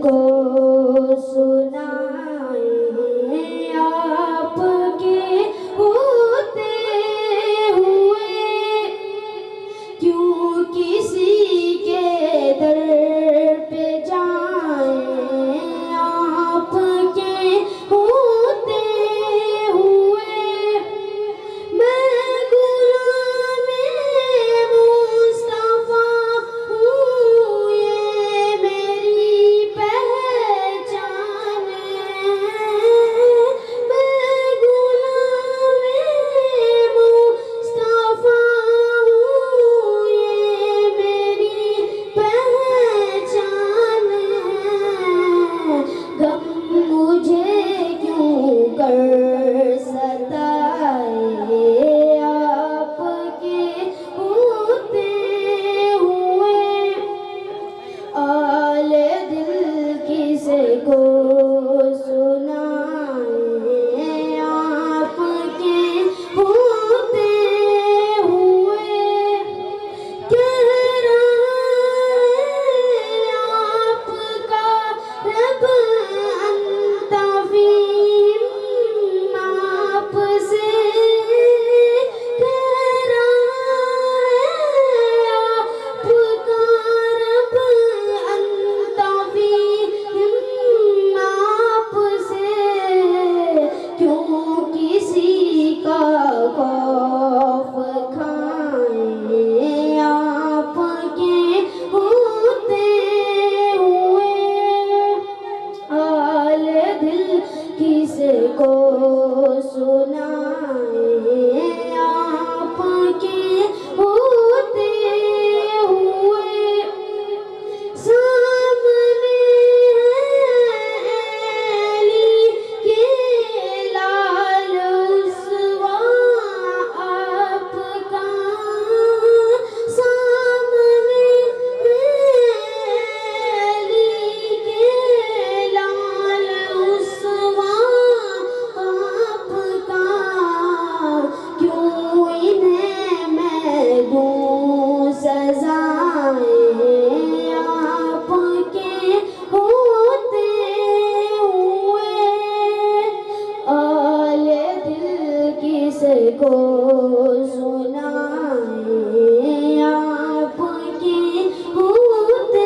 किसको सुनाए आपके होते हुए, क्यों किसी के दर पे जाएं आपके होते हुए। मैं गुलामे मुस्तफा हूँ, ये मेरी पहचान है। मैं गुलामे मुस्तफा हूँ, ये मेरी पहचान है। गम मुझे क्यों कर सताए आपके होते हुए, आले दिल किसे को